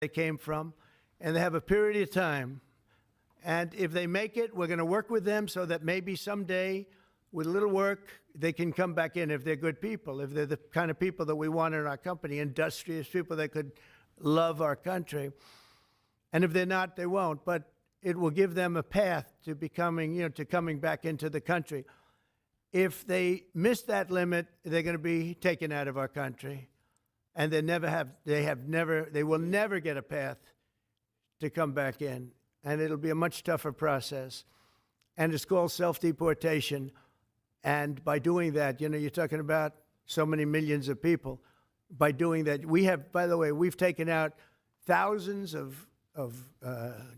they came from, and they have a period of time. And if they make it, we're going to work with them so that maybe someday, with a little work, they can come back in if they're good people, if they're the kind of people that we want in our company, industrious people that could love our country. And if they're not, they won't. But it will give them a path to becoming, to coming back into the country. If they miss that limit, they're going to be taken out of our country. And they will never get a path to come back in. And it'll be a much tougher process. And it's called self-deportation. And by doing that, you're talking about so many millions of people. By doing that, by the way, we've taken out thousands of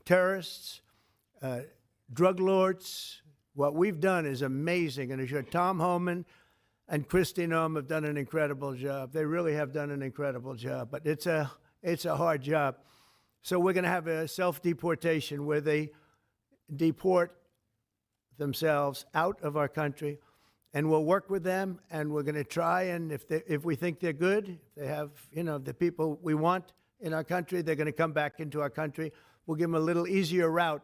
terrorists, drug lords. What we've done is amazing. And I'm sure Tom Homan and Kristi Noem have done an incredible job. They really have done an incredible job. But it's a hard job. So we're going to have a self-deportation where they deport themselves out of our country, and we'll work with them, and we're going to try, and if we think they're good, if they have, the people we want in our country, they're going to come back into our country. We'll give them a little easier route.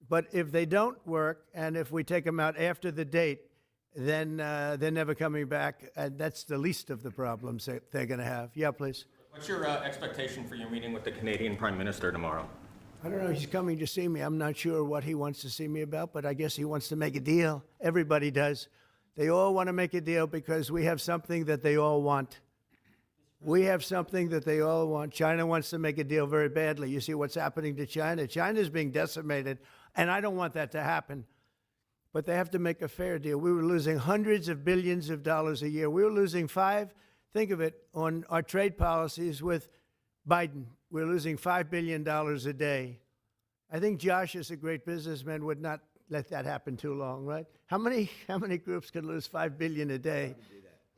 But if they don't work, and if we take them out after the date, then they're never coming back, and that's the least of the problems that they're going to have. Yeah, please. What's your expectation for your meeting with the Canadian Prime Minister tomorrow? I don't know. He's coming to see me. I'm not sure what he wants to see me about, but I guess he wants to make a deal. Everybody does. They all want to make a deal because we have something that they all want. We have something that they all want. China wants to make a deal very badly. You see what's happening to China? China's being decimated, and I don't want that to happen. But they have to make a fair deal. We were losing hundreds of billions of dollars a year. We were losing think of it, on our trade policies with Biden. We're losing $5 billion a day. I think Josh, as a great businessman, would not let that happen too long, right? How many groups could lose $5 billion a day?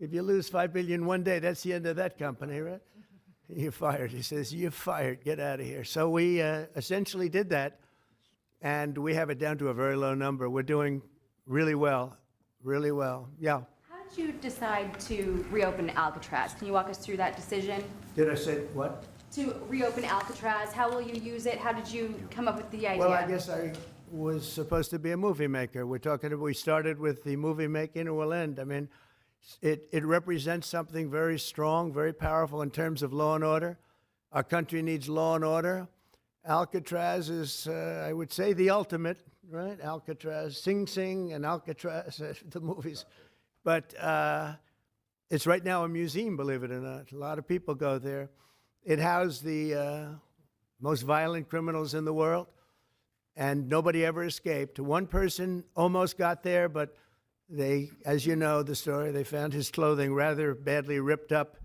If you lose $5 billion one day, that's the end of that company, right? You're fired. He says, you're fired. Get out of here. So we essentially did that, and we have it down to a very low number. We're doing really well, really well. Yeah. How did you decide to reopen Alcatraz? Can you walk us through that decision? Did I say what? To reopen Alcatraz. How will you use it? How did you come up with the idea? Well, I guess I was supposed to be a movie maker. We started with the movie making, and we'll end. I mean, it represents something very strong, very powerful in terms of law and order. Our country needs law and order. Alcatraz is, I would say, the ultimate, right? Alcatraz, Sing Sing and Alcatraz, the movies. But it's right now a museum, believe it or not. A lot of people go there. It housed the most violent criminals in the world, and nobody ever escaped. One person almost got there, but they, as you know the story, they found his clothing rather badly ripped up,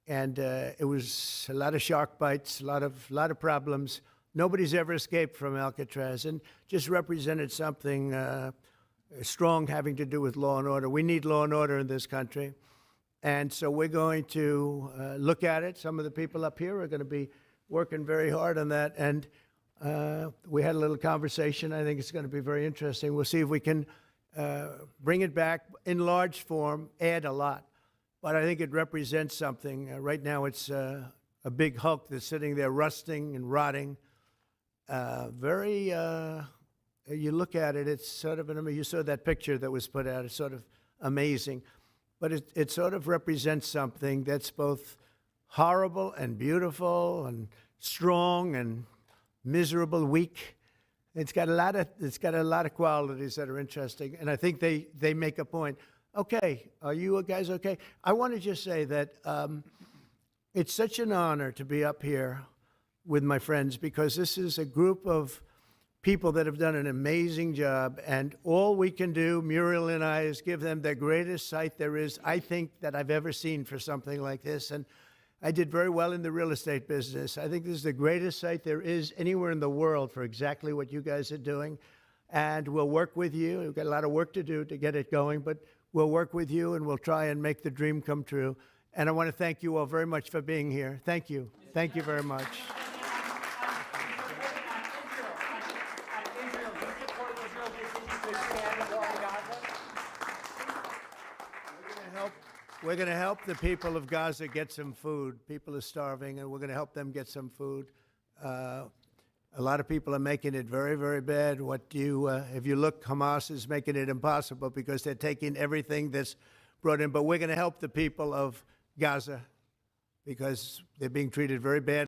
and it was a lot of shark bites, a lot of problems. Nobody's ever escaped from Alcatraz, and just represented something strong having to do with law and order. We need law and order in this country. And so we're going to look at it. Some of the people up here are going to be working very hard on that. And we had a little conversation. I think it's going to be very interesting. We'll see if we can bring it back in large form, add a lot. But I think it represents something. Right now it's a big hulk that's sitting there rusting and rotting. You look at it, it's sort of, you saw that picture that was put out, it's sort of amazing. But it sort of represents something that's both horrible and beautiful and strong and miserable, weak. It's got a lot of qualities that are interesting, and I think they make a point. Okay, are you guys okay? I want to just say that it's such an honor to be up here with my friends, because this is a group of people that have done an amazing job, and all we can do, Muriel and I, is give them the greatest sight there is, I think, that I've ever seen for something like this. And I did very well in the real estate business. I think this is the greatest site there is anywhere in the world for exactly what you guys are doing. And we'll work with you. We've got a lot of work to do to get it going, but we'll work with you, and we'll try and make the dream come true. And I want to thank you all very much for being here. Thank you. Thank you very much. We're going to help the people of Gaza get some food. People are starving, and we're going to help them get some food. A lot of people are making it very, very bad. If you look, Hamas is making it impossible because they're taking everything that's brought in. But we're going to help the people of Gaza because they're being treated very badly.